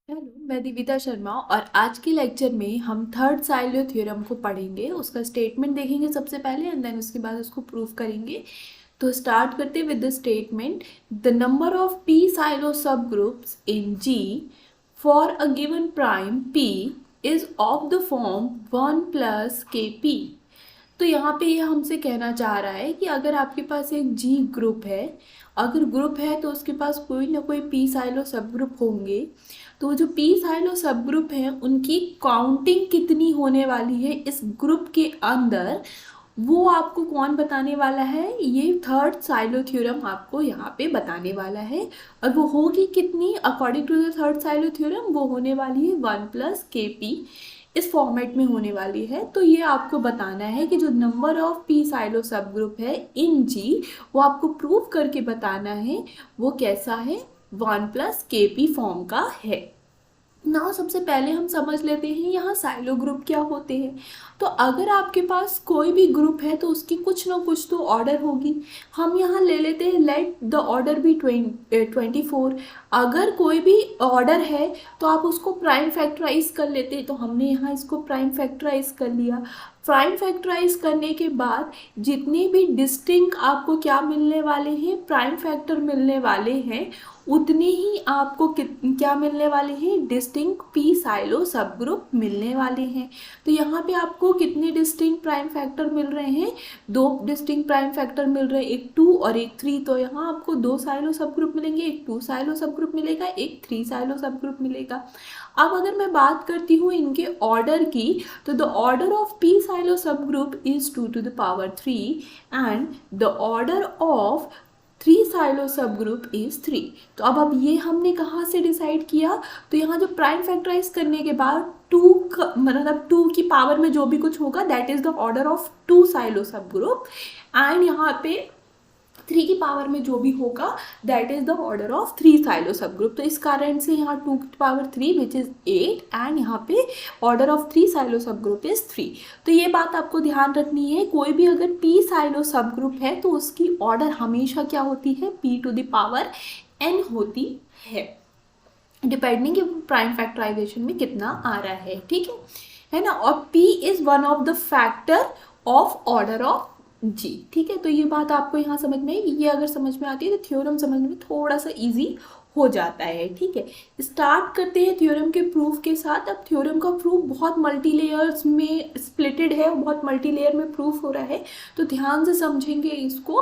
Hello, मैं दिविता शर्मा और आज के लेक्चर में हम थर्ड साइलो थ्योरम को पढ़ेंगे। उसका स्टेटमेंट देखेंगे सबसे पहले एंड देन उसके बाद उसको प्रूव करेंगे। तो स्टार्ट करते with the statement. The number of p Sylow subgroups in G for a given prime p is of the form 1 plus k p. तो यहाँ पे ये हमसे कहना चाह रहा है कि अगर आपके पास एक जी ग्रुप है, अगर ग्रुप है तो उसके पास कोई ना कोई पी साइलो सब ग्रुप होंगे। तो जो पी साइलो सब ग्रुप हैं उनकी काउंटिंग कितनी होने वाली है इस ग्रुप के अंदर, वो आपको कौन बताने वाला है? ये थर्ड साइलो थ्योरम आपको यहाँ पे बताने वाला है। और वो होगी कितनी according to the third Sylow theorem? वो होने वाली है 1 प्लस के पी, इस फॉर्मेट में होने वाली है। तो ये आपको बताना है कि जो नंबर ऑफ पी साइलो सब ग्रुप है इन जी, वो आपको प्रूव करके बताना है वो कैसा है, 1 प्लस के पी फॉर्म का है ना। सबसे पहले हम समझ लेते हैं यहाँ साइलो ग्रुप क्या होते हैं। तो अगर आपके पास कोई भी ग्रुप है तो उसकी कुछ ना कुछ तो ऑर्डर होगी। हम यहाँ ले लेते हैं लेट द ऑर्डर बी 24। अगर कोई भी ऑर्डर है तो आप उसको प्राइम फैक्टराइज कर लेते हैं। तो हमने यहाँ इसको प्राइम फैक्टराइज कर लिया। प्राइम फैक्टराइज करने के बाद जितने भी डिस्टिंक्ट आपको क्या मिलने वाले हैं, प्राइम फैक्टर मिलने वाले हैं, उतने ही आपको क्या मिलने वाले हैं, डिस्टिंक्ट पी साइलो सब ग्रुप मिलने वाले हैं। तो यहाँ पे आपको कितने डिस्टिंक्ट प्राइम फैक्टर मिल रहे हैं? 2 डिस्टिंक्ट प्राइम फैक्टर मिल रहे हैं, एक 2 और एक 3। तो यहाँ आपको 2 साइलो सब ग्रुप मिलेंगे, एक 2 साइलो सब ग्रुप मिलेगा, एक 3 साइलो सब ग्रुप मिलेगा। अब अगर मैं बात करती हूँ इनके ऑर्डर की, तो the order of p Sylow subgroup is 2 to the power 3 and the order of 3 Sylow subgroup is 3। तो अब ये हमने कहाँ से डिसाइड किया? तो यहाँ जो प्राइम फैक्टराइज करने के बाद 2 मतलब 2 की पावर में जो भी कुछ होगा that is the order of 2 silo सब ग्रुप, एंड यहाँ पे 3 की पावर में जो भी होगा that is the order of 3 Sylow सब ग्रुप। तो इस कारण से यहाँ 2 की पावर 3 विच इज 8 एंड यहाँ पे order of 3 Sylow subgroup is 3। तो ये बात आपको ध्यान रखनी है, कोई भी अगर पी साइलो सब ग्रुप है तो उसकी ऑर्डर हमेशा क्या होती है, P to the power n होती है, डिपेंडिंग कि प्राइम फैक्टराइजेशन में कितना आ रहा है। ठीक है ना। और p is one of the factor of order of G. ठीक है, तो ये बात आपको यहाँ समझ में आई। ये अगर समझ में आती है तो थ्योरम समझने में थोड़ा सा इजी हो जाता है। ठीक है, स्टार्ट करते हैं थ्योरम के प्रूफ के साथ। अब थ्योरम का प्रूफ बहुत मल्टी लेयर्स में स्प्लिटेड है, बहुत मल्टी लेयर में प्रूफ हो रहा है, तो ध्यान से समझेंगे इसको।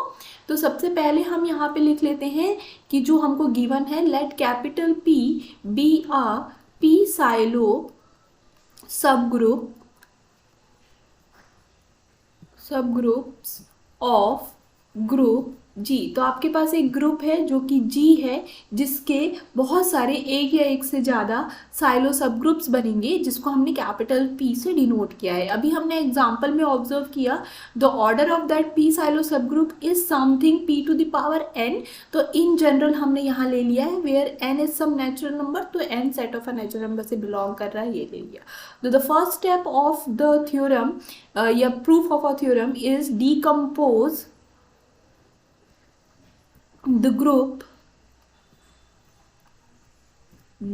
तो सबसे पहले हम यहाँ पे लिख लेते हैं कि जो हमको गिवन है, let capital P B uh P Sylow subgroups of group जी। तो आपके पास एक ग्रुप है जो कि जी है, जिसके बहुत सारे एक या एक से ज़्यादा साइलो सब ग्रुप्स बनेंगे, जिसको हमने कैपिटल पी से डिनोट किया है। अभी हमने एग्जांपल में ऑब्जर्व किया the order of that p Sylow subgroup is something p to the power n. तो इन जनरल हमने यहाँ ले लिया है where n is some natural number, तो n set of a natural number से बिलोंग कर रहा है, ये ले लिया। तो the first step of the theorem या proof of a theorem is decompose the group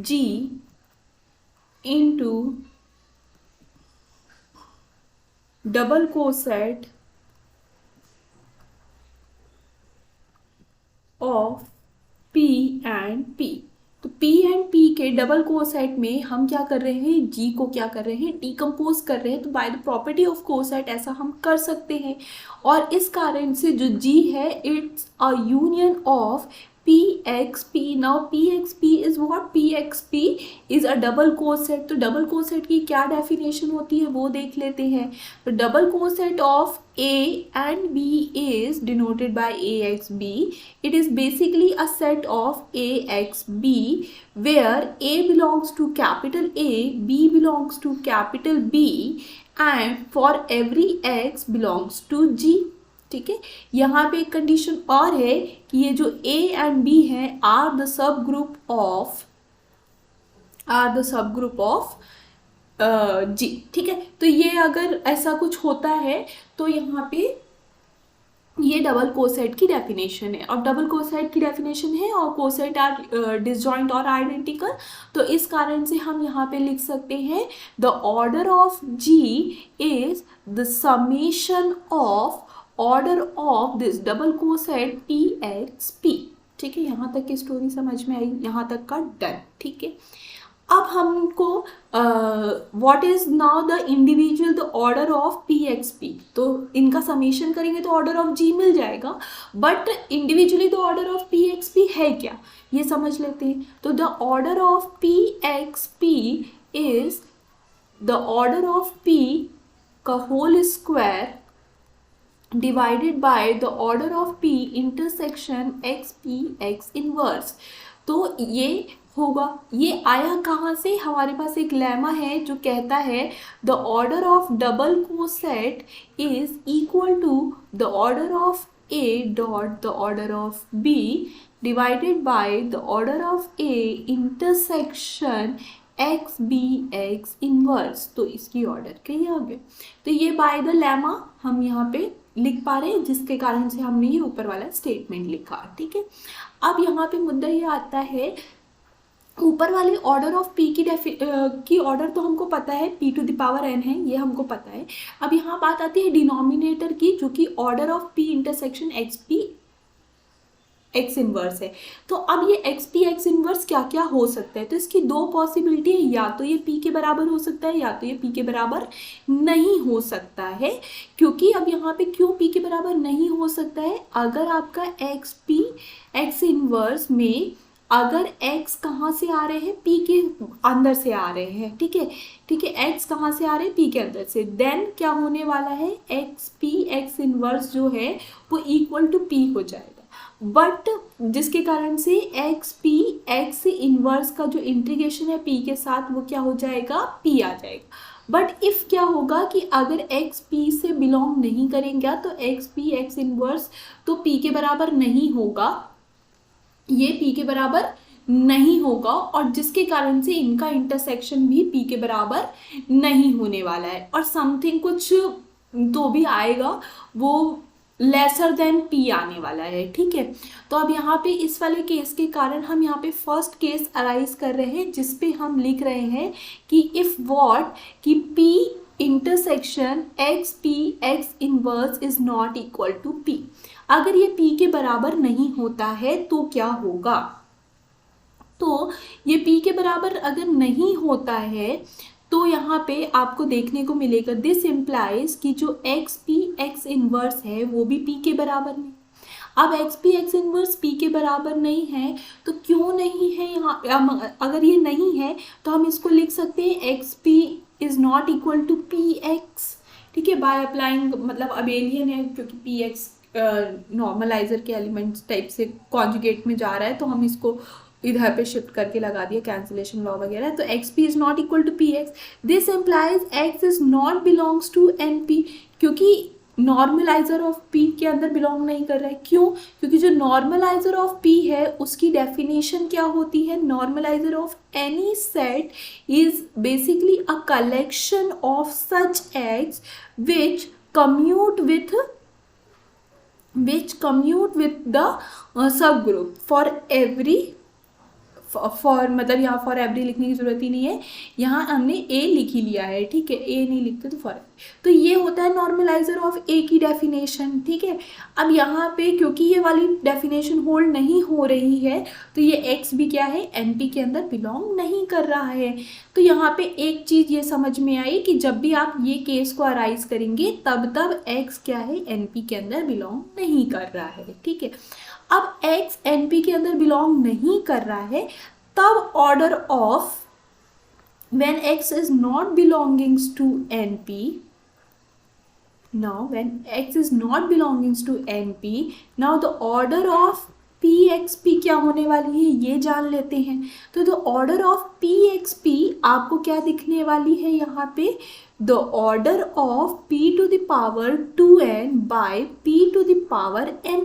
G into double coset of P and P। तो P एंड P के डबल कोसेट में हम क्या कर रहे हैं, G को क्या कर रहे हैं, डिकम्पोज कर रहे हैं। तो by the property of coset ऐसा हम कर सकते हैं, और इस कारण से जो G है it's a union of PXP। Now PXP is what, PXP is a double coset. तो डबल कोसेट की क्या डेफिनेशन होती है वो देख लेते हैं। तो double coset of A and B is denoted by AXB. It is basically a set of AXB where A belongs to capital A, B belongs to capital B, and for every X belongs to G। ठीक है, यहाँ पे एक condition और है कि ये जो A and B हैं are the subgroup of G. ठीक है, तो ये अगर ऐसा कुछ होता है तो यहाँ पे ये डबल कोसेट की डेफिनेशन है। और डबल कोसेट की डेफिनेशन है और कोसेट आर डिसजॉइंट और आइडेंटिकल, तो इस कारण से हम यहाँ पे लिख सकते हैं the order of ji is the summation of order of this double coset P x P. ठीक है, यहाँ तक की स्टोरी समझ में आई, यहाँ तक का डन। ठीक है, अब हमको what is now the individual the order of p x P, तो इनका समेशन करेंगे तो ऑर्डर ऑफ जी मिल जाएगा, but individually the order of p x p है क्या, ये समझ लेते हैं। तो the order of p x p is the order of p का whole square divided by the order of p intersection x P x inverse. तो ये होगा, ये आया कहाँ से, हमारे पास एक लेमा है जो कहता है the order of double coset is equal to the order of A dot the order of B divided by the order of A intersection X B X inverse. तो इसकी ऑर्डर कहीं आ गए, तो ये बाय द लेमा हम यहाँ पे लिख पा रहे हैं, जिसके कारण से हमने ये ऊपर वाला स्टेटमेंट लिखा। ठीक है, अब यहाँ पे मुद्दा ये आता है, ऊपर वाली ऑर्डर ऑफ पी की ऑर्डर तो हमको पता है p to the power n है, ये हमको पता है। अब यहाँ बात आती है डिनोमिनेटर की, जो कि order of p intersection x P x inverse है। तो अब ये एक्स पी एक्स इनवर्स क्या क्या हो सकता है, तो इसकी दो पॉसिबिलिटी है, या तो ये p के बराबर हो सकता है या तो ये p के बराबर नहीं हो सकता है। क्योंकि अब यहाँ पे क्यों p के बराबर नहीं हो सकता है, अगर आपका एक्स पी एक्स इनवर्स में अगर x कहाँ से आ रहे हैं, p के अंदर से आ रहे हैं। ठीक है, ठीक है, x कहाँ से आ रहे हैं, p के अंदर से, देन क्या होने वाला है, एक्स पी एक्स इनवर्स जो है वो इक्वल टू p हो जाएगा, बट जिसके कारण से एक्स पी एक्स इनवर्स का जो इंटीग्रेशन है p के साथ वो क्या हो जाएगा, p आ जाएगा। बट इफ क्या होगा कि अगर x p से बिलोंग नहीं करेंगे तो एक्स पी एक्स इनवर्स तो p के बराबर नहीं होगा, ये p के बराबर नहीं होगा, और जिसके कारण से इनका इंटरसेक्शन भी p के बराबर नहीं होने वाला है, और समथिंग कुछ तो भी आएगा वो लेसर देन p आने वाला है। ठीक है, तो अब यहाँ पे इस वाले केस के कारण हम यहाँ पे फर्स्ट केस अराइज कर रहे हैं, जिसपे हम लिख रहे हैं कि इफ व्हाट कि p intersection x P x inverse is not equal to p, अगर ये p के बराबर नहीं होता है तो क्या होगा, तो ये p के बराबर अगर नहीं होता है तो यहाँ पे आपको देखने को मिलेगा दिस इम्प्लाइज कि जो एक्स पी एक्स इनवर्स है वो भी p के बराबर नहीं। अब x P x inverse p के बराबर नहीं है, तो क्यों नहीं है यहाँ, अगर ये नहीं है तो हम इसको लिख सकते हैं x p is not equal to p x. ठीक है, बाय अप्लाइंग, मतलब अबेलियन है क्योंकि पी एक्स नॉर्मलाइजर के एलिमेंट्स टाइप से कॉन्जुगेट में जा रहा है, तो हम इसको इधर पे शिफ्ट करके लगा दिया, कैंसिलेशन लॉ वगैरह। तो x p is not equal to p x, this implies x is not belongs to N p, क्योंकि नॉर्मलाइजर ऑफ पी के अंदर बिलोंग नहीं कर रहा है। क्यों, क्योंकि जो नॉर्मलाइजर ऑफ पी है उसकी डेफिनेशन क्या होती है, normaliser of any set is basically a collection of such x which commute with the subgroup for every, for मतलब यहाँ फॉर एवरी लिखने की जरूरत ही नहीं है, यहाँ हमने ए लिख ही लिया है। ठीक है, ए नहीं लिखते तो फॉर, तो ये होता है नॉर्मलाइजर ऑफ ए की डेफिनेशन। ठीक है, अब यहाँ पे क्योंकि ये वाली डेफिनेशन होल्ड नहीं हो रही है तो ये एक्स भी क्या है, एनपी के अंदर बिलोंग नहीं कर रहा है। तो यहाँ पे एक चीज़ ये समझ में आई कि जब भी आप ये केस को अराइज करेंगे तब एक्स क्या है, एनपी के अंदर बिलोंग नहीं कर रहा है। ठीक है, अब x एनपी के अंदर बिलोंग नहीं कर रहा है, तब order of when x is not belongings to np, now when x is not belongings to np, now the order of pxp क्या होने वाली है ये जान लेते हैं। तो the order of pxp आपको क्या दिखने वाली है यहाँ पे, the order of p to the power 2n by p to the power n।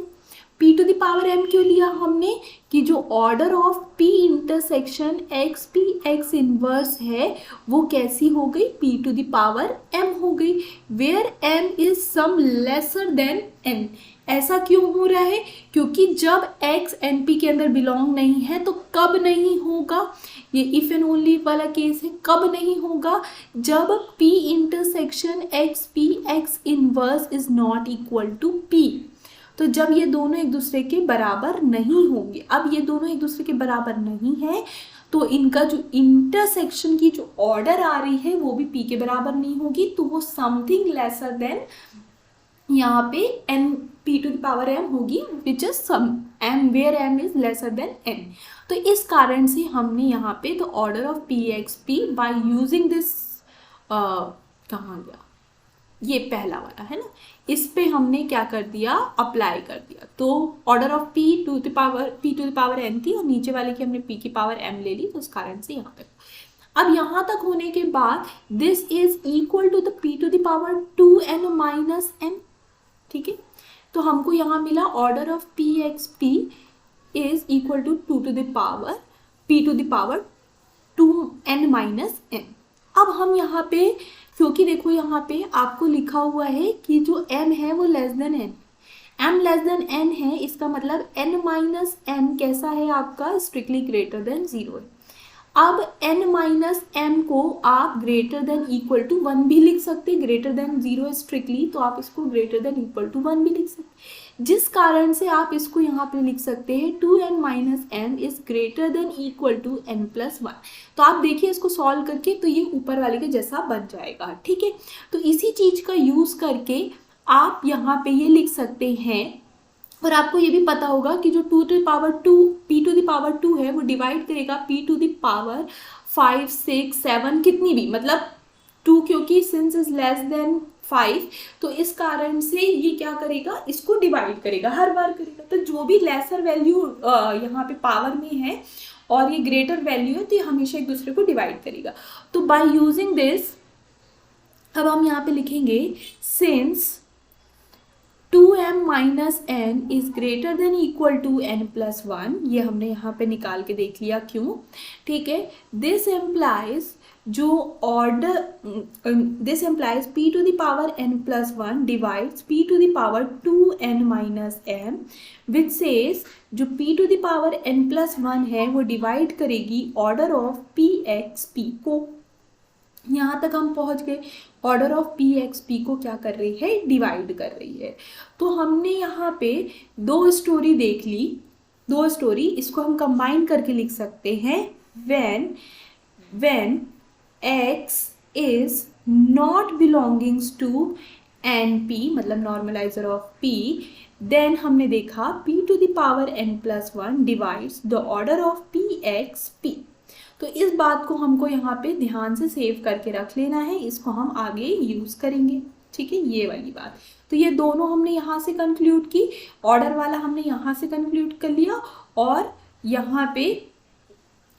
p to the power m क्यों लिया हमने कि जो order of p intersection x p x inverse है वो कैसी हो गई, p to the power m हो गई, where m is some lesser than n। ऐसा क्यों हो रहा है, क्योंकि जब x एंड p के अंदर बिलोंग नहीं है तो कब नहीं होगा, ये इफ एंड ओनली वाला केस है, कब नहीं होगा, जब p intersection x p x inverse is not equal to p। तो जब ये दोनों एक दूसरे के बराबर नहीं होंगे, अब ये दोनों एक दूसरे के बराबर नहीं है तो इनका जो इंटरसेक्शन की जो ऑर्डर आ रही है वो भी p के बराबर नहीं होगी, तो वो समथिंग लेसर देन यहाँ पे n p to the power m होगी, which is some m where m is lesser than n। तो इस कारण से हमने यहाँ पे the order of p x p by using this कहाँ गया, ये पहला वाला है ना, इस पे हमने क्या कर दिया, अप्लाई कर दिया। तो order of p to the power n थी और नीचे वाले की हमने p की पावर m ले ली, तो उस कारण से यहाँ तक। अब यहाँ तक होने के बाद this is equal to the p to the power 2n minus n, ठीक है। तो हमको यहाँ मिला order of p x p is equal to p to the power 2n minus n। अब हम यहाँ पे, क्योंकि देखो यहाँ पे आपको लिखा हुआ है कि जो m है वो less than n, m less than n है, इसका मतलब n माइनस m कैसा है आपका, स्ट्रिक्टली ग्रेटर देन 0 है। अब n माइनस m को आप ग्रेटर देन इक्वल टू 1 भी लिख सकते, ग्रेटर देन 0 स्ट्रिक्टली, तो आप इसको ग्रेटर देन इक्वल टू 1 भी लिख सकते, जिस कारण से आप इसको यहाँ पे लिख सकते हैं 2n minus m is greater than equal to n plus 1। तो आप देखिए इसको सॉल्व करके तो ये ऊपर वाले के जैसा बन जाएगा, ठीक है। तो इसी चीज का यूज करके आप यहाँ पे ये लिख सकते हैं, और आपको ये भी पता होगा कि जो p टू द पावर 2 है वो डिवाइड करेगा p टू द पावर 5 6 7 कितनी भी, मतलब 2, क्योंकि सिंस इज लेस देन 5 तो इस कारण से ये क्या करेगा, इसको डिवाइड करेगा, हर बार करेगा। तो जो भी लेसर वैल्यू यहाँ पे पावर में है और ये ग्रेटर वैल्यू है तो ये हमेशा एक दूसरे को डिवाइड करेगा। तो बाय यूजिंग दिस अब हम यहाँ पे लिखेंगे since 2m minus n is greater than equal to n plus 1, ये हमने यहाँ पे निकाल के देख लिया क्यों, ठीक है। This implies p to the power n plus 1 divides p to the power 2n minus m, which says जो p to the power n plus 1 है वो डिवाइड करेगी order of p x p को। यहाँ तक हम पहुँच गए, order of p x p को क्या कर रही है, डिवाइड कर रही है। तो हमने यहाँ पे दो स्टोरी देख ली, दो स्टोरी, इसको हम कंबाइन करके लिख सकते हैं, when x is not belongings to np मतलब नॉर्मलाइजर ऑफ p, देन हमने देखा p to the power n plus 1 divides the order of p x p। तो इस बात को हमको यहाँ पे ध्यान से सेव करके रख लेना है, इसको हम आगे यूज करेंगे, ठीक है, ये वाली बात। तो ये दोनों हमने यहाँ से कंक्लूड की, ऑर्डर वाला हमने यहाँ से कंक्लूड कर लिया, और यहाँ पे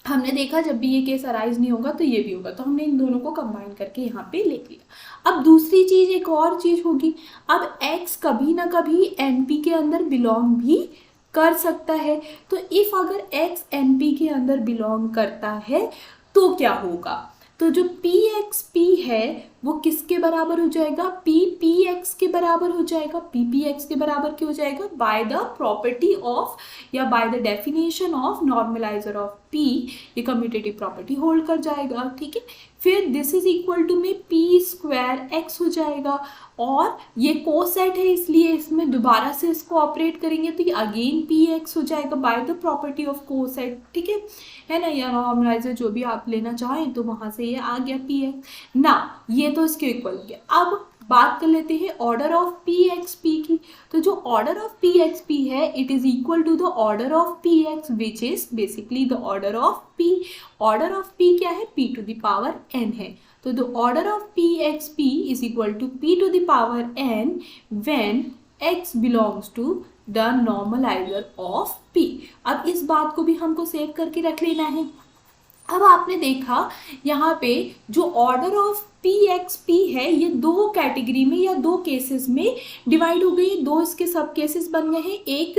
हमने देखा जब भी ये केस अराइज नहीं होगा तो ये भी होगा, तो हमने इन दोनों को कंबाइन करके यहाँ पे लिख लिया। अब दूसरी चीज, एक और चीज होगी, अब x कभी ना कभी np के अंदर बिलोंग भी कर सकता है। तो इफ अगर x np के अंदर बिलोंग करता है तो क्या होगा, तो जो p x p है वो किसके बराबर हो जाएगा, p p x के बराबर हो जाएगा, p p x के बराबर क्या हो जाएगा, बाय द प्रॉपर्टी ऑफ या by the definition of normaliser of p, ये कम्यूटेटिव प्रॉपर्टी होल्ड कर जाएगा, ठीक है। फिर दिस इज इक्वल टू में p स्क्वायर x हो जाएगा, और ये कोसेट है इसलिए इसमें दोबारा से इसको ऑपरेट करेंगे तो ये अगेन पी एक्स हो जाएगा by the property of coset, ठीक है ना, या नॉर्मलाइजर जो भी आप लेना चाहें तो वहां से ये आ गया पी एक्स ना, ये तो इसके इक्वल हो गया। अब बात कर लेते हैं order of p x p की। तो जो order of p x p है it is equal to the order of p x which is basically the order of p. Order of p क्या है, p to the power n है, तो the order of p x p is equal to p to the power n when x belongs to the normaliser of p। अब इस बात को भी हमको सेव करके रख लेना है। अब आपने देखा यहाँ पे जो order of p x p है ये दो कैटेगरी में या दो केसेस में डिवाइड हो गई, दो इसके सब केसेस बन गए हैं। एक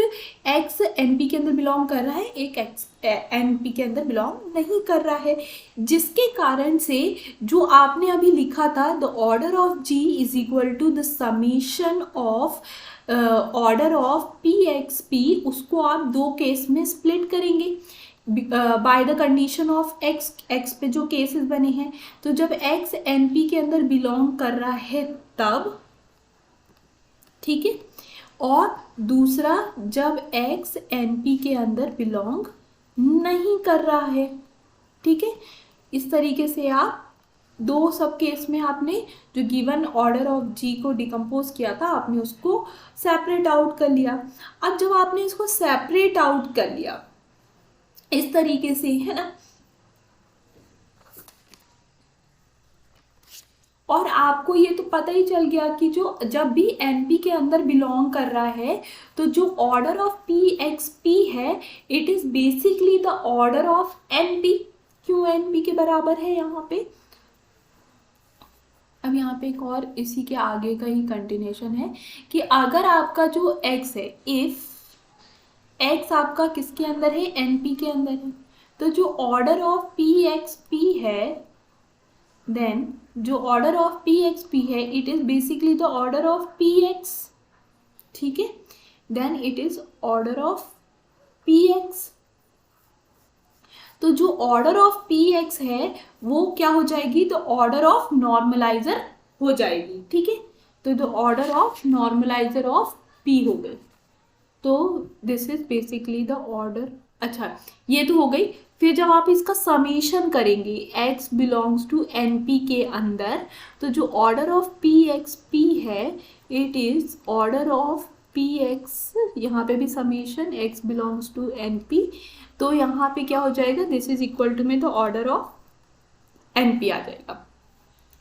एक्स एन पी के अंदर बिलोंग कर रहा है, एक एक्स एन पी के अंदर बिलोंग नहीं कर रहा है, जिसके कारण से जो आपने अभी लिखा था the order of ji is equal to the summation of order of p x p, उसको आप दो केस में स्प्लिट करेंगे by the condition of x. X पे जो केसेस बने हैं, तो जब एक्स एन पी के अंदर बिलोंग कर रहा है तब, ठीक है, और दूसरा जब एक्स एन पी के अंदर बिलोंग नहीं कर रहा है, ठीक है। इस तरीके से आप दो सब केस में आपने जो गिवन ऑर्डर ऑफ जी को डिकम्पोज किया था आपने उसको सेपरेट आउट कर लिया। अब जब आपने इसको सेपरेट आउट कर लिया इस तरीके से, है ना, और आपको ये तो पता ही चल गया कि जो जब भी एनपी के अंदर बिलोंग कर रहा है तो जो order of p x p है it is basically the order of NP. क्यों एनपी के बराबर है यहाँ पे। अब यहाँ पे एक और इसी के आगे का ही कंटिन्यूशन है कि अगर आपका जो x है, इफ x आपका किसके अंदर है, np के अंदर है, तो जो order of p x p है, देन जो order of p x p है it is basically the order of p x, ठीक है, then it is order of p x. तो जो ऑर्डर ऑफ पी एक्स है वो क्या हो जाएगी, तो ऑर्डर ऑफ नॉर्मलाइजर हो जाएगी, ठीक है। तो the order of normaliser of P हो गई। तो this is basically the order. अच्छा, ये तो हो गई। फिर जब आप इसका समेशन करेंगे x belongs to N p के अंदर, तो जो order of p x p है it is order of p x, यहाँ पे भी summation x belongs to N p, तो यहाँ पे क्या हो जाएगा, दिस इज इक्वल टू में the order of N p आ जाएगा।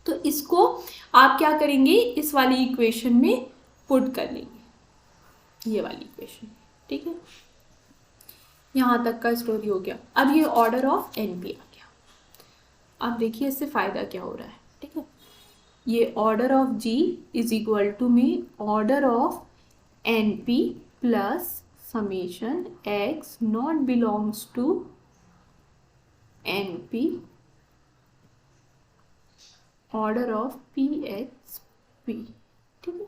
तो इसको आप क्या करेंगे, इस वाली इक्वेशन में पुट कर लेंगे, ये वाली इक्वेशन, ठीक है। यहाँ तक का स्टोरी हो गया। अब ये ऑर्डर ऑफ एन पी आ गया। अब देखिए इससे फ़ायदा क्या हो रहा है, ठीक है। ये order of ji is equal to में order of N p plus summation x not belongs to N p order of p x P, ठीक है।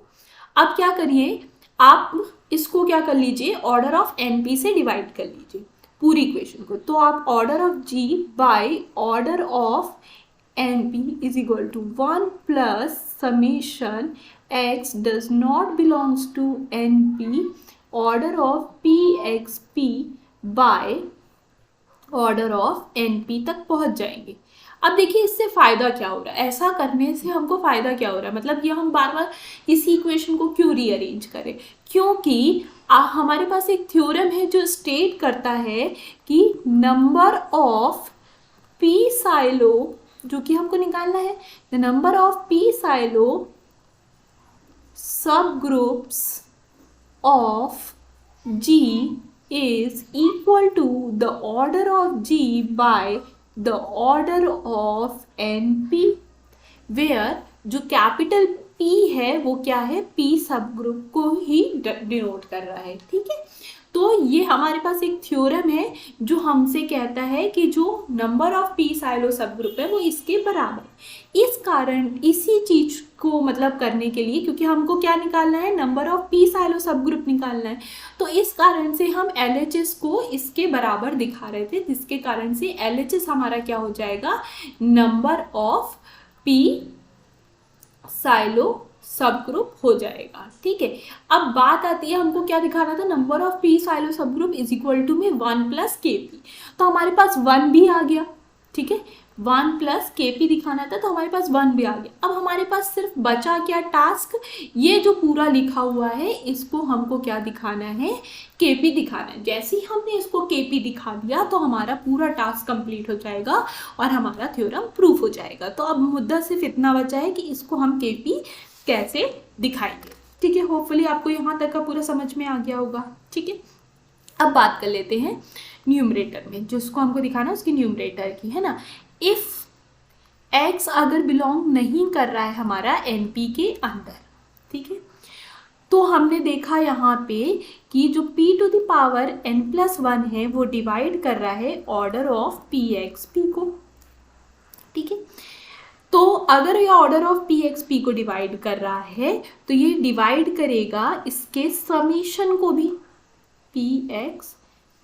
अब क्या करिए, आप इसको क्या कर लीजिए, ऑर्डर ऑफ एन पी से डिवाइड कर लीजिए पूरी इक्वेशन को। तो आप order of g by order of N p is equal to 1 plus summation x does not belongs to N p order of p x p by order of N p तक पहुंच जाएंगे। अब देखिए इससे फ़ायदा क्या हो रहा है, ऐसा करने से हमको फ़ायदा क्या हो रहा है, मतलब ये हम बार बार इसी इक्वेशन को क्यों रीअरेंज करें, क्योंकि हमारे पास एक थ्योरम है जो स्टेट करता है कि नंबर ऑफ पी साइलो, जो कि हमको निकालना है, the number of p Sylow subgroups of G is equal to the order of G by the order of NP, where जो कैपिटल P है वो क्या है, P सब ग्रुप को ही डिनोट कर रहा है, ठीक है। तो ये हमारे पास एक थ्योरम है जो हमसे कहता है कि जो नंबर ऑफ पी साइलो सब ग्रुप है वो इसके बराबर है। इस कारण इसी चीज को मतलब करने के लिए, क्योंकि हमको क्या निकालना है, नंबर ऑफ पी साइलो सब ग्रुप निकालना है, तो इस कारण से हम LHS को इसके बराबर दिखा रहे थे, जिसके कारण से LHS हमारा क्या हो जाएगा, नंबर ऑफ पी साइलो सब ग्रुप हो जाएगा, ठीक है। अब बात आती है हमको क्या दिखाना था, number of p Sylow subgroup is equal to में 1 प्लस के पी, तो हमारे पास 1 भी आ गया, ठीक है। 1 प्लस के पी दिखाना था तो हमारे पास 1 भी आ गया। अब हमारे पास सिर्फ बचा क्या टास्क, ये जो पूरा लिखा हुआ है इसको हमको क्या दिखाना है, के पी दिखाना है। जैसे ही हमने इसको के पी दिखा दिया तो हमारा पूरा टास्क कंप्लीट हो जाएगा और हमारा थ्योरम प्रूफ हो जाएगा। तो अब मुद्दा सिर्फ इतना बचा है कि इसको हम के पी कैसे दिखाएंगे, ठीक है। होपफुली आपको यहाँ तक का पूरा समझ में आ गया होगा, ठीक है। अब बात कर लेते हैं न्यूमरेटर में, जिसको हमको दिखाना है उसकी न्यूमरेटर की, है ना। इफ x अगर बिलोंग नहीं कर रहा है हमारा NP के अंदर, ठीक है, तो हमने देखा यहाँ पे कि जो p to the power n+1 है वो डिवाइड कर रहा है ऑर्डर ऑफ pxp को, ठीक है। तो अगर ये ऑर्डर ऑफ pxp को डिवाइड कर रहा है तो ये डिवाइड करेगा इसके समीशन को भी,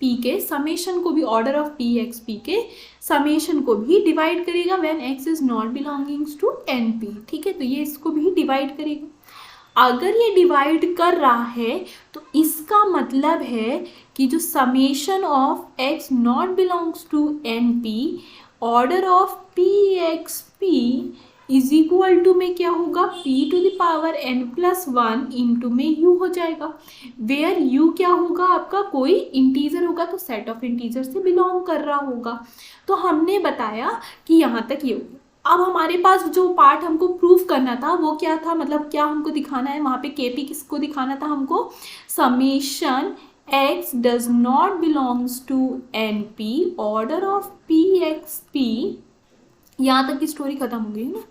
p के समेशन को भी, ऑर्डर ऑफ pxp के समेशन को भी डिवाइड करेगा when x is not belongings to np, ठीक है। तो ये इसको भी डिवाइड करेगा। अगर ये डिवाइड कर रहा है तो इसका मतलब है कि जो summation of x not belongs to np order of pxp is equal to में क्या होगा, p to the power n+1 into में u हो जाएगा, वेयर u क्या होगा आपका, कोई इंटीजर होगा, तो सेट ऑफ इंटीजर से बिलोंग कर रहा होगा। तो हमने बताया कि यहाँ तक ये होगा। अब हमारे पास जो पार्ट हमको प्रूफ करना था वो क्या था, मतलब क्या हमको दिखाना है वहाँ पे, kp किसको दिखाना था हमको, summation x does not belongs to np order of pxp। यहाँ तक की स्टोरी खत्म हो गई है ना।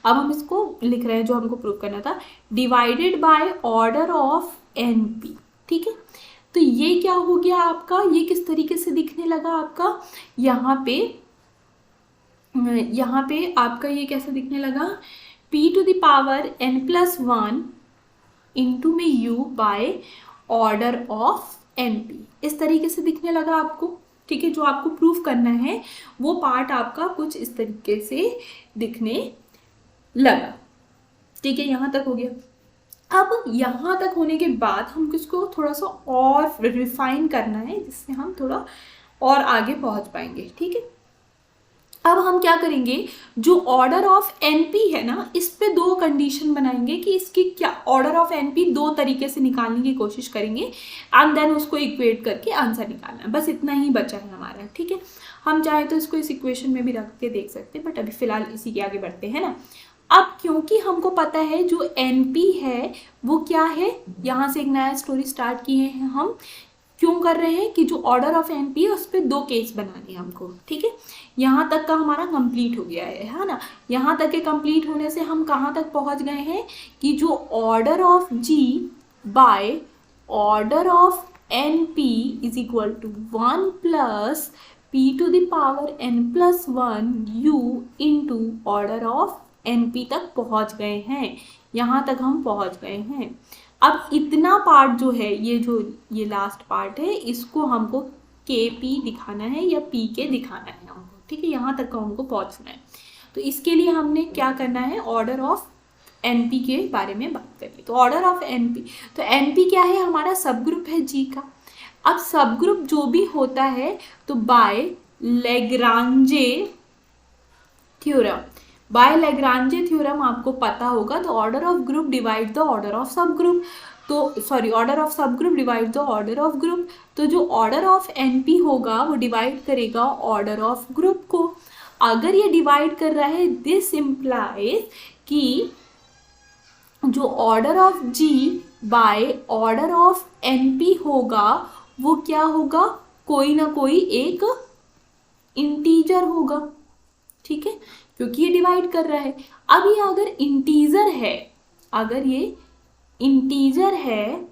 अब हम इसको लिख रहे हैं जो हमको प्रूव करना था, divided by order of np, ठीक है। तो ये क्या हो गया आपका, ये किस तरीके से दिखने लगा आपका, यहाँ पे आपका ये कैसे दिखने लगा, p to the power n+1 into में u by order of np, इस तरीके से दिखने लगा आपको, ठीक है। जो आपको प्रूफ करना है वो पार्ट आपका कुछ इस तरीके से दिखने लगा, ठीक है। यहाँ तक हो गया। अब यहाँ तक होने के बाद हम किसको थोड़ा सा और रिफाइन करना है जिससे हम थोड़ा और आगे पहुँच पाएंगे, ठीक है। अब हम क्या करेंगे, जो ऑर्डर ऑफ np है ना, इस पे दो कंडीशन बनाएंगे कि इसकी क्या, ऑर्डर ऑफ np दो तरीके से निकालने की कोशिश करेंगे एंड देन उसको इक्वेट करके आंसर निकालना है। बस इतना ही बचा है हमारा, ठीक है। हम चाहे तो इसको इस इक्वेशन में भी रख के देख सकते हैं, बट अभी फिलहाल इसी के आगे बढ़ते हैं ना। अब क्योंकि हमको पता है जो np है वो क्या है, यहाँ से एक नया स्टोरी स्टार्ट किए हैं हम, क्यों कर रहे हैं कि जो ऑर्डर ऑफ np है उस पर दो केस बनाने हैं हमको, ठीक है। यहाँ तक का हमारा कंप्लीट हो गया है ना। यहाँ तक के कंप्लीट होने से हम कहाँ तक पहुँच गए हैं कि जो order of g by order of np is equal to 1 plus p to the power n+1 u into order of np तक पहुँच गए हैं। यहाँ तक हम पहुँच गए हैं। अब इतना पार्ट जो है, ये लास्ट पार्ट है, इसको हमको kp दिखाना है या pk दिखाना है हमको, ठीक है। यहाँ तक का हमको पहुँचना है। तो इसके लिए हमने क्या करना है, ऑर्डर ऑफ np के बारे में बात करिए। तो ऑर्डर ऑफ np, तो np क्या है, हमारा सब ग्रुप है g का। अब सब ग्रुप जो भी होता है तो बाय लैग्रांजे थ्योरम आपको पता होगा, तो order of group divide the order of सब ग्रुप, तो सॉरी ऑर्डर ऑफ सब group divide the order of group. तो जो ऑर्डर ऑफ np होगा वो डिवाइड करेगा ऑर्डर ऑफ ग्रुप को। अगर ये डिवाइड कर रहा है, दिस इम्प्लाइज कि जो order of g by order of np होगा वो क्या होगा, कोई ना कोई एक इंटीजर होगा, ठीक है, क्योंकि ये डिवाइड कर रहा है। अब ये अगर ये इंटीजर है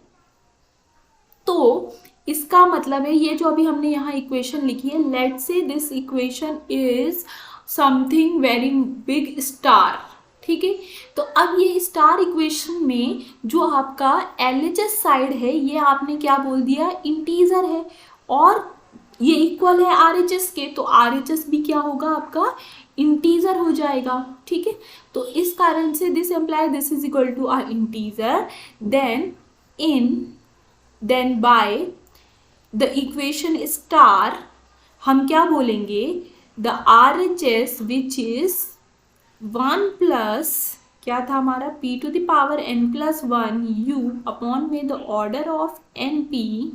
तो इसका मतलब है, ये जो अभी हमने यहाँ इक्वेशन लिखी है, let's say this equation is something very big star, ठीक है। तो अब ये स्टार इक्वेशन में जो आपका LHS साइड है ये आपने क्या बोल दिया, इंटीजर है, और ये इक्वल है RHS के, तो RHS भी क्या होगा आपका, इंटीजर हो जाएगा, ठीक है। तो इस कारण से this implies this is equal to a integer, then by the equation star हम क्या बोलेंगे, the RHS which is 1 plus क्या था हमारा, p to the power n+1 u upon में the order of np,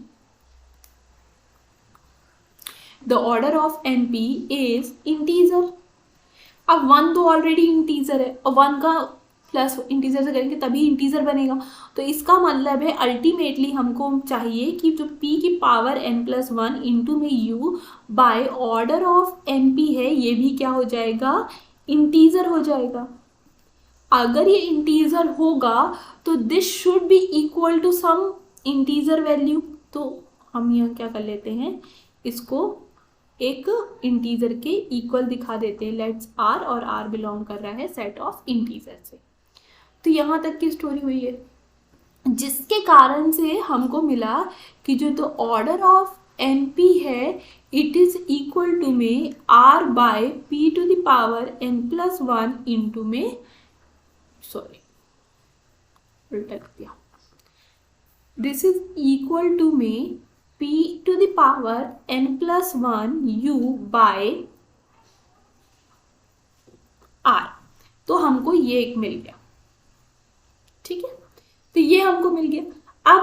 the order of np is integer। अब 1 तो already integer है और 1 का प्लस इंटीजर से करेंगे तभी इंटीजर बनेगा। तो इसका मतलब है अल्टीमेटली हमको चाहिए कि जो p की पावर n+1 इंटू में u by order of np है ये भी क्या हो जाएगा, इंटीजर हो जाएगा। अगर ये इंटीजर होगा तो this should be equal to some integer value. तो हम यहाँ क्या कर लेते हैं, इसको एक इंटीजर के इक्वल दिखा देते हैं, लेट्स r, और r बिलोंग कर रहा है सेट ऑफ इंटीजर से। तो यहाँ तक की स्टोरी हुई है, जिसके कारण से हमको मिला कि जो तो ऑर्डर ऑफ np है इट इज इक्वल टू में r by p to the power n+1 into में, सॉरी उल्टा कर दिया, दिस इज इक्वल टू में p to the power n+1 u by r। तो हमको ये एक मिल गया, ठीक है। तो ये हमको मिल गया। अब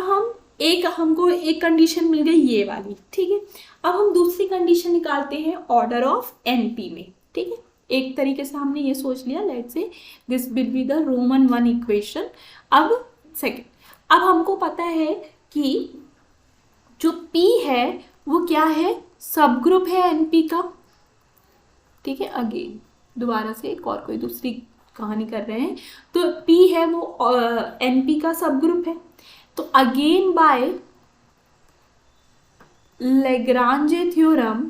हमको एक कंडीशन मिल गई ये वाली, ठीक है। अब हम दूसरी कंडीशन निकालते हैं ऑर्डर ऑफ np में, ठीक है। एक तरीके से हमने ये सोच लिया, let's say this will be the Roman 1 equation. अब सेकंड, अब हमको पता है कि जो p है वो क्या है, सब ग्रुप है np का, ठीक है। अगेन दोबारा से एक और कोई दूसरी कहानी कर रहे हैं, तो p है वो np का सब ग्रुप है। तो अगेन बाय लैग्रांजे थ्योरम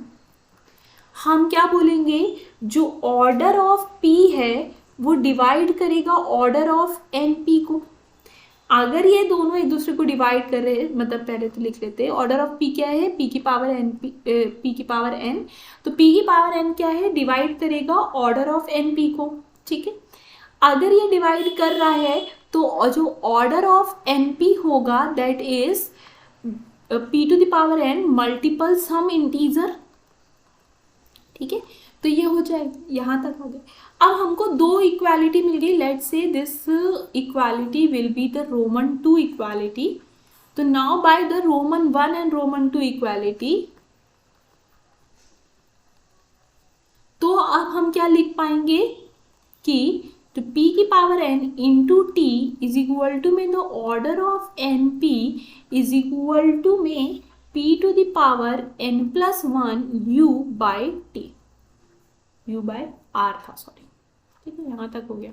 हम क्या बोलेंगे, जो ऑर्डर ऑफ p है वो डिवाइड करेगा ऑर्डर ऑफ np को। अगर ये दोनों एक दूसरे को डिवाइड कर रहे हैं, मतलब पहले तो लिख लेते हैं ऑर्डर ऑफ p क्या है, p की पावर n, p की पावर n, तो p की पावर n क्या है, डिवाइड करेगा ऑर्डर ऑफ np को, ठीक है। अगर ये डिवाइड कर रहा है तो जो ऑर्डर ऑफ np होगा that is p to the power n multiple some integer, ठीक है। तो ये हो जाएगा, यहाँ तक हो गया। अब हमको दो इक्वालिटी मिल गई, let's say this equality will be the Roman 2 equality. तो now by the Roman 1 and Roman 2 equality, तो अब हम क्या लिख पाएंगे कि तो p की power n into T is equal to में the order of np is equal to में p to the power n+1 u by t, u by r था, सॉरी, ठीक है। यहाँ तक हो गया।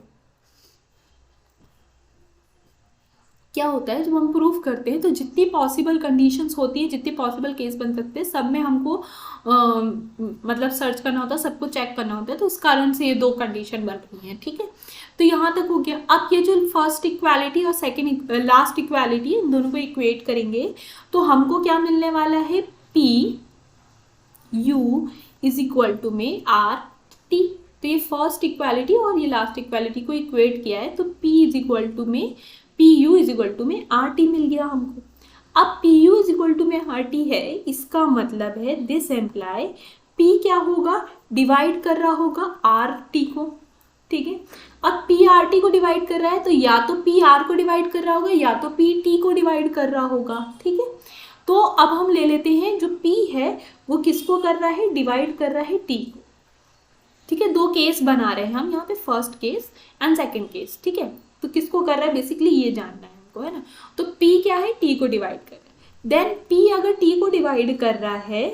क्या होता है जब हम प्रूफ करते हैं तो जितनी पॉसिबल कंडीशंस होती है, जितने पॉसिबल केस बन सकते हैं, सब में हमको मतलब सर्च करना होता है, सबको चेक करना होता है। तो इस कारण से ये दो कंडीशन बन रही हैं, ठीक है। तो यहाँ तक हो गया। अब ये जो फर्स्ट इक्वालिटी और सेकंड लास्ट इक्वालिटी, इन दोनों को इक्वेट करेंगे तो हमको क्या मिलने वाला है, p u is equal to में r t। तो ये फर्स्ट इक्वालिटी और ये लास्ट इक्वालिटी को इक्वेट किया है, तो p इज इक्वल टू में pu इज इक्वल टू में rt मिल गया हमको। अब pu इज इक्वल टू में rt है, इसका मतलब है दिस एम्प्लाई p क्या होगा, डिवाइड कर रहा होगा rt को, ठीक है। अब p rt को डिवाइड कर रहा है तो या तो p r को डिवाइड कर रहा होगा या तो p t को डिवाइड कर रहा होगा, ठीक है। तो अब हम ले लेते हैं जो p है वो किसको कर रहा है, डिवाइड कर रहा है t को, ठीक है। दो केस बना रहे हैं हम यहाँ पे, first case and second case, ठीक है। तो किसको कर रहा है बेसिकली ये जानना है हमको, है ना। तो p क्या है, t को डिवाइड कर रहा है। देन p अगर t को डिवाइड कर रहा है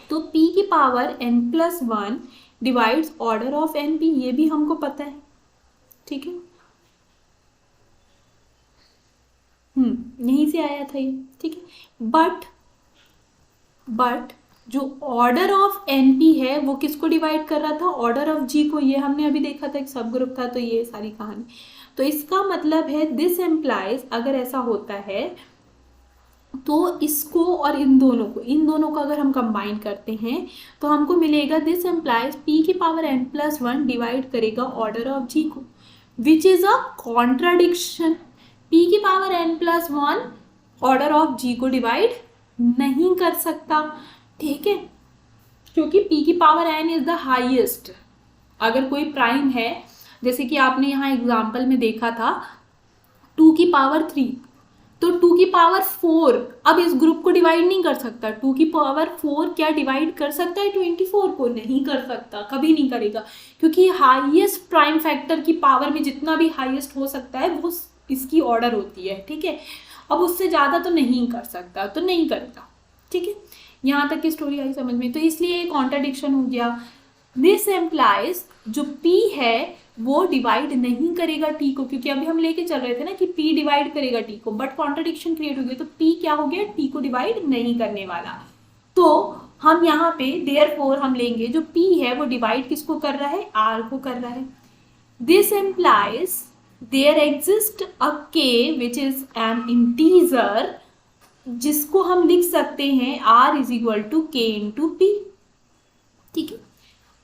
तो p की power n+1 divides order of np, ये भी हमको पता है, ठीक है। यहीं से आया था ये, ठीक है। बट जो ऑर्डर ऑफ np है वो किसको डिवाइड कर रहा था, ऑर्डर ऑफ g को। ये हमने अभी देखा था, एक सब ग्रुप था, तो ये सारी कहानी। तो इसका मतलब है दिस एम्प्लाइज, अगर ऐसा होता है तो इसको और इन दोनों को अगर हम कंबाइन करते हैं तो हमको मिलेगा दिस एम्प्लाइज p की पावर n+1 डिवाइड करेगा ऑर्डर ऑफ g को, which is a contradiction. p की power n+1 order of g को डिवाइड नहीं कर सकता, ठीक है, क्योंकि p की power n is the highest. अगर कोई प्राइम है, जैसे कि आपने यहाँ एग्जाम्पल में देखा था 2 की पावर 3, तो 2 की पावर 4 अब इस ग्रुप को डिवाइड नहीं कर सकता। 2 की पावर 4 क्या डिवाइड कर सकता है 24 को? नहीं कर सकता, कभी नहीं करेगा, क्योंकि हाईएस्ट प्राइम फैक्टर की पावर में जितना भी हाईएस्ट हो सकता है वो इसकी ऑर्डर होती है, ठीक है। अब उससे ज़्यादा तो नहीं कर सकता, तो नहीं करेगा, ठीक है। यहाँ तक की स्टोरी आई समझ में? तो इसलिए कॉन्ट्राडिक्शन हो गया। दिस एम्प्लाइज जो P है वो डिवाइड नहीं करेगा T को, क्योंकि अभी हम लेके चल रहे थे ना कि P डिवाइड करेगा T को, बट कॉन्ट्राडिक्शन क्रिएट हो गया, तो P क्या हो गया? T को डिवाइड नहीं करने वाला। तो हम यहाँ पे देयरफॉर हम लेंगे जो P है वो डिवाइड किसको कर रहा है? R को कर रहा है। This implies there exist a K which is an integer, जिसको हम लिख सकते हैं R is equal to K into P, ठीक है।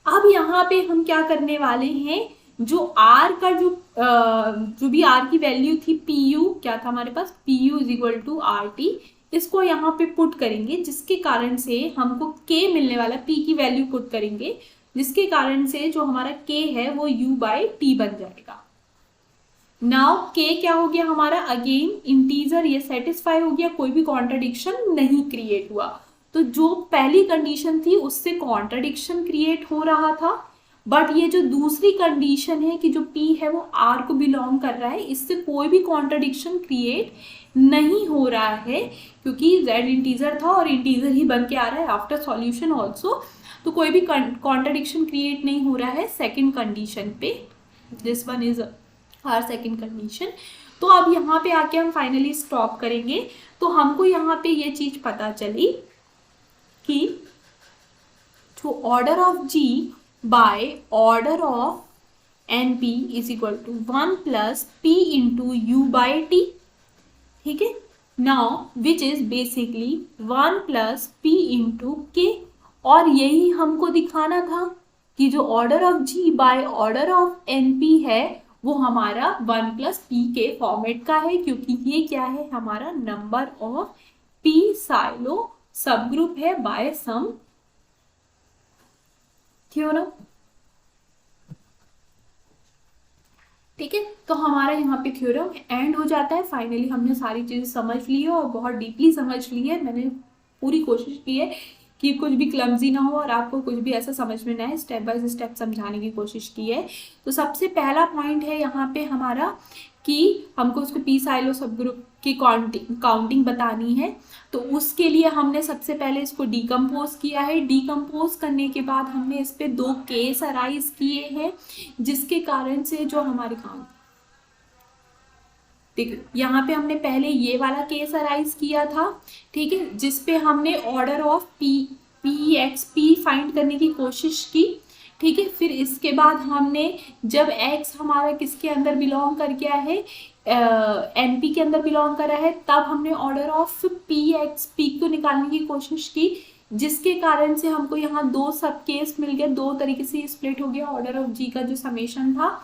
अब यहाँ पे हम क्या करने वाले हैं, जो R का जो भी R की वैल्यू थी PU, क्या था हमारे पास? PU is equal to RT, इसको यहाँ पे पुट करेंगे, जिसके कारण से हमको K मिलने वाला, P की वैल्यू पुट करेंगे, जिसके कारण से जो हमारा K है वो U बाई T बन जाएगा। नाउ K क्या हो गया हमारा? अगेन इंटीजर, ये सेटिस्फाई हो गया, कोई भी कॉन्ट्राडिक्शन नहीं क्रिएट हुआ। तो जो पहली कंडीशन थी उससे कॉन्ट्राडिक्शन क्रिएट हो रहा था, बट ये जो दूसरी कंडीशन है कि जो P है वो R को बिलोंग कर रहा है, इससे कोई भी कॉन्ट्राडिक्शन क्रिएट नहीं हो रहा है, क्योंकि Z इंटीजर था और इंटीजर ही बन के आ रहा है आफ्टर सॉल्यूशन ऑल्सो, तो कोई भी कॉन्ट्राडिक्शन क्रिएट नहीं हो रहा है सेकेंड कंडीशन पे। This one is our second condition. तो अब यहाँ पे आके हम फाइनली स्टॉप करेंगे। तो हमको यहाँ पे ये चीज पता चली कि to order of G by order of NP is equal to 1 plus P into U by T, ठीक है। Now which is basically 1 plus P into K, और यही हमको दिखाना था कि जो order of G by order of NP है वो हमारा 1 plus P के फॉर्मेट का है, क्योंकि ये क्या है? हमारा नंबर ऑफ P साइलो सब ग्रुप है बाय सम थ्योरम, ठीक है। तो हमारा यहाँ पे थ्योरम एंड हो जाता है। फाइनली हमने सारी चीजें समझ ली है और बहुत डीपली समझ ली है। मैंने पूरी कोशिश की है कि कुछ भी क्लमजी ना हो और आपको कुछ भी ऐसा समझ में ना आए, स्टेप बाय स्टेप समझाने की कोशिश की है। तो सबसे पहला पॉइंट है यहाँ पे हमारा कि हमको उसको पी साइलो सब ग्रुप की काउंटिंग बतानी है। तो उसके लिए हमने सबसे पहले इसको डिकम्पोज किया है। डिकम्पोज करने के बाद हमने इस पे 2 केस अराइज किए हैं, जिसके कारण से जो हमारे काम, देखिए यहाँ पे हमने पहले ये वाला केस अराइज किया था, ठीक है, जिसपे हमने ऑर्डर ऑफ पी फाइंड करने की कोशिश की, ठीक है। फिर इसके बाद हमने जब x हमारा किसके अंदर बिलोंग कर गया है, NP के अंदर बिलोंग कर रहा है, तब हमने ऑर्डर ऑफ P को निकालने की कोशिश की, जिसके कारण से हमको यहाँ 2 सब केस मिल गए, 2 तरीके से स्प्लिट हो गया ऑर्डर ऑफ G का जो समेशन था।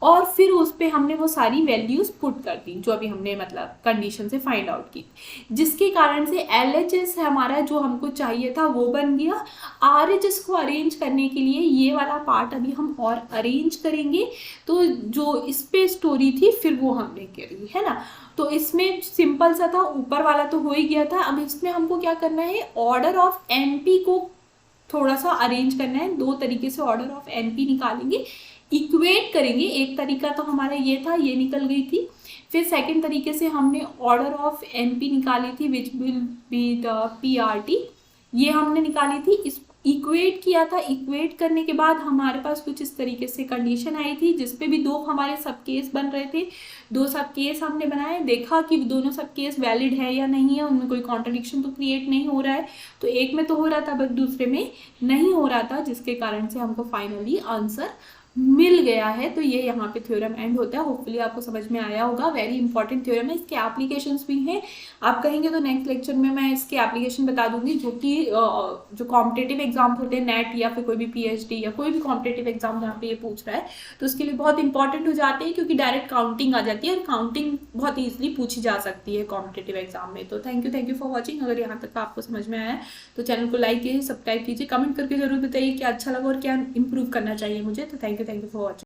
और फिर उस पे हमने वो सारी वैल्यूज पुट कर दी जो अभी हमने मतलब कंडीशन से फाइंड आउट की, जिसके कारण से LHS हमारा जो हमको चाहिए था वो बन गया। RHS को अरेंज करने के लिए ये वाला पार्ट अभी हम और अरेंज करेंगे। तो जो इस पे स्टोरी थी फिर वो हमने करी है ना। तो इसमें सिंपल सा था, ऊपर वाला तो हो ही गया था। अब इसमें हमको क्या करना है, ऑर्डर ऑफ NP को थोड़ा सा अरेंज करना है। 2 तरीके से ऑर्डर ऑफ NP निकालेंगे, इक्वेट करेंगे। एक तरीका तो हमारा ये था, ये निकल गई थी। फिर सेकंड तरीके से हमने ऑर्डर ऑफ NP निकाली थी which will be the PRT, ये हमने निकाली थी। इस इक्वेट किया था। इक्वेट करने के बाद हमारे पास कुछ इस तरीके से कंडीशन आई थी, जिसपे भी 2 हमारे सब केस बन रहे थे। 2 सब केस हमने बनाए, देखा कि दोनों सब केस वैलिड है या नहीं है, उनमें कोई कॉन्ट्रडिक्शन तो क्रिएट नहीं हो रहा है। तो एक में तो हो रहा था बट दूसरे में नहीं हो रहा था, जिसके कारण से हमको फाइनली आंसर मिल गया है। तो ये यहाँ पे थ्योरम एंड होता है। होपफुली आपको समझ में आया होगा। वेरी इंपॉर्टेंट थ्योरम है, इसके एप्लीकेशंस भी हैं। आप कहेंगे तो नेक्स्ट लेक्चर में मैं इसके एप्लीकेशन बता दूंगी, जो कि जो कॉम्पिटिटिव एग्जाम होते हैं, नेट या फिर कोई भी PhD या कोई भी कॉम्पिटिटिव एग्जाम जहाँ पे ये पूछ रहा है, तो उसके लिए बहुत इंपॉर्टेंट हो जाते हैं, क्योंकि डायरेक्ट काउंटिंग आ जाती है और काउंटिंग बहुत ईजिली पूछी जा सकती है कॉम्पिटिटिव एग्जाम में। तो थैंक यू फॉर वॉचिंग। अगर यहाँ तक आपको समझ में आया तो चैनल को लाइक कीजिए, सब्सक्राइब कीजिए, कमेंट करके जरूर बताइए क्या अच्छा लगा और क्या इंप्रूव करना चाहिए मुझे। तो थैंक यू फॉर वॉचिंग।